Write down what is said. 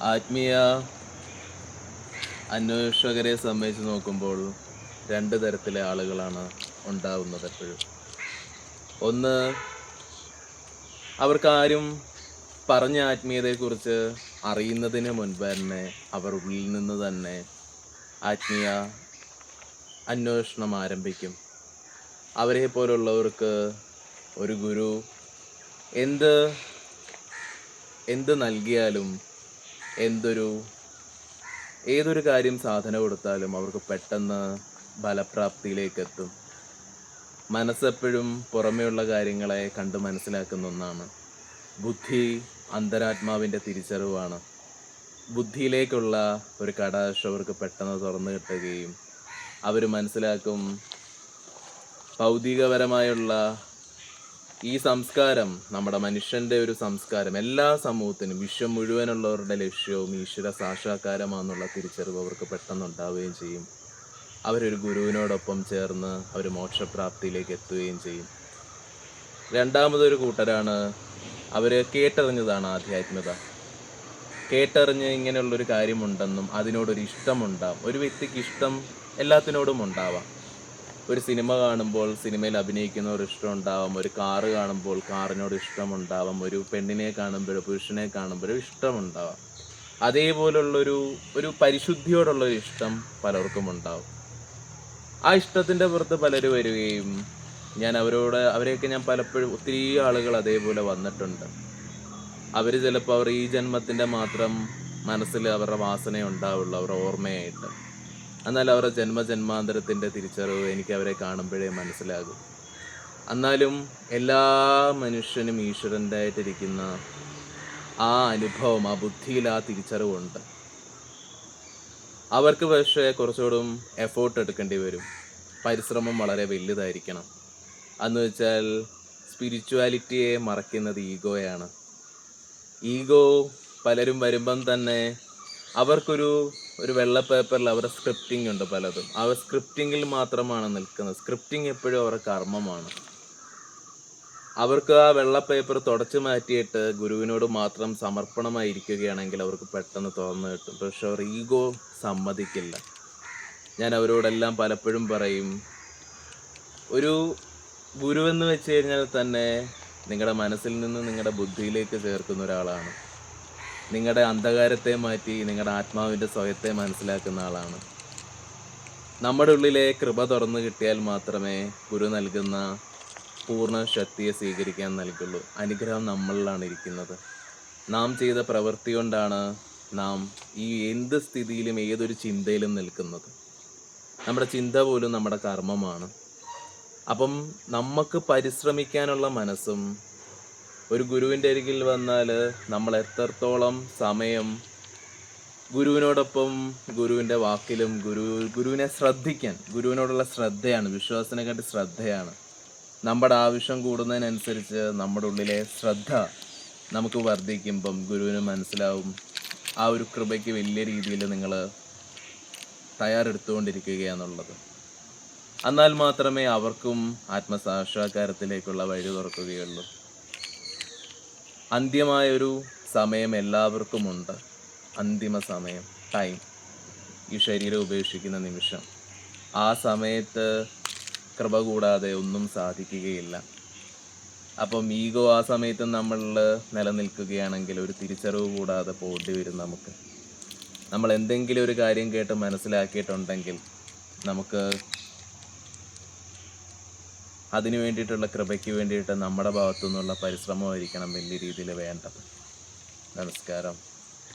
ആത്മീയ അന്വേഷകരെ സംബന്ധിച്ച് നോക്കുമ്പോൾ രണ്ട് തരത്തിലെ ആളുകളാണ് ഉണ്ടാവുന്നത് എപ്പോഴും. ഒന്ന്, അവർക്കാരും പറഞ്ഞ ആത്മീയതയെക്കുറിച്ച് അറിയുന്നതിന് മുൻപ് തന്നെ അവർ ഉള്ളിൽ നിന്ന് തന്നെ ആത്മീയ അന്വേഷണം ആരംഭിക്കും. അവരെ പോലുള്ളവർക്ക് ഒരു ഗുരു എന്ത് എന്ത് നൽകിയാലും ഏതൊരു കാര്യം സാധന കൊടുത്താലും അവർക്ക് പെട്ടെന്ന് ഫലപ്രാപ്തിയിലേക്ക് എത്തും. മനസ്സെപ്പോഴും പുറമേയുള്ള കാര്യങ്ങളെ കണ്ട് മനസ്സിലാക്കുന്ന ഒന്നാണ്. ബുദ്ധി അന്തരാത്മാവിൻ്റെ തിരിച്ചറിവാണ്. ബുദ്ധിയിലേക്കുള്ള ഒരു കടാക്ഷം അവർക്ക് പെട്ടെന്ന് തുറന്നു കിട്ടുകയും അവർ മനസ്സിലാക്കും, ഭൗതികപരമായുള്ള ഈ സംസ്കാരം, നമ്മുടെ മനുഷ്യൻ്റെ ഒരു സംസ്കാരം എല്ലാ സമൂഹത്തിനും വിശ്വം മുഴുവനുള്ളവരുടെ ലക്ഷ്യവും ഈശ്വര സാക്ഷാത്കാരമാണെന്നുള്ള തിരിച്ചറിവ് അവർക്ക് പെട്ടെന്ന് ഉണ്ടാവുകയും ചെയ്യും. അവരൊരു ഗുരുവിനോടൊപ്പം ചേർന്ന് അവർ മോക്ഷപ്രാപ്തിയിലേക്ക് എത്തുകയും ചെയ്യും. രണ്ടാമതൊരു കൂട്ടരാണ്, അവർ കേട്ടറിഞ്ഞതാണ് ആധ്യാത്മികത. കേട്ടറിഞ്ഞ് ഇങ്ങനെയുള്ളൊരു കാര്യമുണ്ടെന്നും അതിനോടൊരു ഇഷ്ടമുണ്ടാവും. ഒരു വ്യക്തിക്ക് ഇഷ്ടം എല്ലാത്തിനോടും ഉണ്ടാവാം. ഒരു സിനിമ കാണുമ്പോൾ സിനിമയിൽ അഭിനയിക്കുന്നവർ ഇഷ്ടമുണ്ടാവാം, ഒരു കാറ് കാണുമ്പോൾ കാറിനോട് ഇഷ്ടമുണ്ടാവാം, ഒരു പെണ്ണിനെ കാണുമ്പോഴോ പുരുഷനെ കാണുമ്പോഴോ ഇഷ്ടമുണ്ടാവാം. അതേപോലുള്ളൊരു പരിശുദ്ധിയോടുള്ളൊരു ഇഷ്ടം പലർക്കും ഉണ്ടാവും. ആ ഇഷ്ടത്തിൻ്റെ പുറത്ത് പലരും വരികയും അവരെയൊക്കെ ഞാൻ പലപ്പോഴും ഒത്തിരി ആളുകൾ അതേപോലെ വന്നിട്ടുണ്ട്. അവർ ചിലപ്പോൾ അവർ ഈ ജന്മത്തിൻ്റെ മാത്രം മനസ്സിൽ അവരുടെ വാസന ഉണ്ടാവുള്ളൂ, അവരുടെ ഓർമ്മയായിട്ട്. എന്നാൽ അവരുടെ ജന്മജന്മാന്തരത്തിൻ്റെ തിരിച്ചറിവ് എനിക്ക് അവരെ കാണുമ്പോഴേ മനസ്സിലാകും. എന്നാലും എല്ലാ മനുഷ്യനും ഈശ്വരൻ്റെ ആയിട്ടിരിക്കുന്ന ആ അനുഭവം, ആ ബുദ്ധിയിൽ ആ തിരിച്ചറിവുണ്ട്. അവർക്ക് പക്ഷേ കുറച്ചുകൂടും എഫേർട്ട് എടുക്കേണ്ടി വരും. പരിശ്രമം വളരെ വലുതായിരിക്കണം. എന്ന് വെച്ചാൽ സ്പിരിച്വാലിറ്റിയെ മറയ്ക്കുന്നത് ഈഗോയാണ്. ഈഗോ പലരും വരുമ്പം തന്നെ അവർക്കൊരു വെള്ള പേപ്പറിൽ അവരുടെ സ്ക്രിപ്റ്റിംഗ് ഉണ്ട് പലതും. അവർ സ്ക്രിപ്റ്റിങ്ങിൽ മാത്രമാണ് നിൽക്കുന്നത്. സ്ക്രിപ്റ്റിംഗ് എപ്പോഴും അവരുടെ കർമ്മമാണ്. അവർക്ക് ആ വെള്ള പേപ്പർ തുടച്ചു മാറ്റിയിട്ട് ഗുരുവിനോട് മാത്രം സമർപ്പണമായിരിക്കുകയാണെങ്കിൽ അവർക്ക് പെട്ടെന്ന് തുറന്നു കിട്ടും. പക്ഷെ അവർ ഈഗോ സമ്മതിക്കില്ല. ഞാൻ അവരോടെല്ലാം പലപ്പോഴും പറയും, ഒരു ഗുരുവെന്ന് വെച്ച് കഴിഞ്ഞാൽ തന്നെ നിങ്ങളുടെ മനസ്സിൽ നിന്ന് നിങ്ങളുടെ ബുദ്ധിയിലേക്ക് ചേർക്കുന്ന ഒരാളാണ്. നിങ്ങളുടെ അന്ധകാരത്തെ മാറ്റി നിങ്ങളുടെ ആത്മാവിൻ്റെ സ്വയത്തെ മനസ്സിലാക്കുന്ന ആളാണ്. നമ്മുടെ ഉള്ളിലെ കൃപ തുറന്നു കിട്ടിയാൽ മാത്രമേ ഗുരു നൽകുന്ന പൂർണ്ണ ശക്തിയെ സ്വീകരിക്കാൻ നൽകുള്ളൂ. അനുഗ്രഹം നമ്മളിലാണ് ഇരിക്കുന്നത്. നാം ചെയ്ത പ്രവൃത്തി കൊണ്ടാണ് നാം ഈ എന്ത് സ്ഥിതിയിലും ഏതൊരു ചിന്തയിലും നിൽക്കുന്നത്. നമ്മുടെ ചിന്ത പോലും നമ്മുടെ കർമ്മമാണ്. അപ്പം നമുക്ക് പരിശ്രമിക്കാനുള്ള മനസ്സും, ഒരു ഗുരുവിൻ്റെ അരികിൽ വന്നാൽ നമ്മൾ എത്രത്തോളം സമയം ഗുരുവിനോടൊപ്പം ഗുരുവിൻ്റെ വാക്കിലും ഗുരുവിനെ ശ്രദ്ധിക്കാൻ, ഗുരുവിനോടുള്ള ശ്രദ്ധയാണ്, വിശ്വാസത്തിനെക്കാട്ടി ശ്രദ്ധയാണ്. നമ്മുടെ ആവശ്യം കൂടുന്നതിനനുസരിച്ച് നമ്മുടെ ഉള്ളിലെ ശ്രദ്ധ നമുക്ക് വർദ്ധിക്കുമ്പം ഗുരുവിന് മനസ്സിലാവും ആ ഒരു കൃപയ്ക്ക് വലിയ രീതിയിൽ നിങ്ങൾ തയ്യാറെടുത്തുകൊണ്ടിരിക്കുകയാണെന്നുള്ളത്. എന്നാൽ മാത്രമേ അവർക്കും ആത്മസാക്ഷാത്കാരത്തിലേക്കുള്ള വഴി തുറക്കുകയുള്ളൂ. അന്ത്യമായൊരു സമയം എല്ലാവർക്കുമുണ്ട്. അന്തിമ സമയം, ടൈം, ഈ ശരീരം ഉപേക്ഷിക്കുന്ന നിമിഷം. ആ സമയത്ത് കൃപ കൂടാതെ ഒന്നും സാധിക്കുകയില്ല. അപ്പം ഈഗോ ആ സമയത്ത് നമ്മളിൽ നിലനിൽക്കുകയാണെങ്കിൽ ഒരു തിരിച്ചറിവ് കൂടാതെ പോകേണ്ടി വരും നമുക്ക്. നമ്മൾ എന്തെങ്കിലും ഒരു കാര്യം കേട്ട് മനസ്സിലാക്കിയിട്ടുണ്ടെങ്കിൽ നമുക്ക് അതിനു വേണ്ടിയിട്ടുള്ള കൃപയ്ക്ക് വേണ്ടിയിട്ട് നമ്മുടെ ഭാഗത്തു നിന്നുള്ള പരിശ്രമമായിരിക്കണം വലിയ രീതിയിൽ വേണ്ടത്. നമസ്കാരം.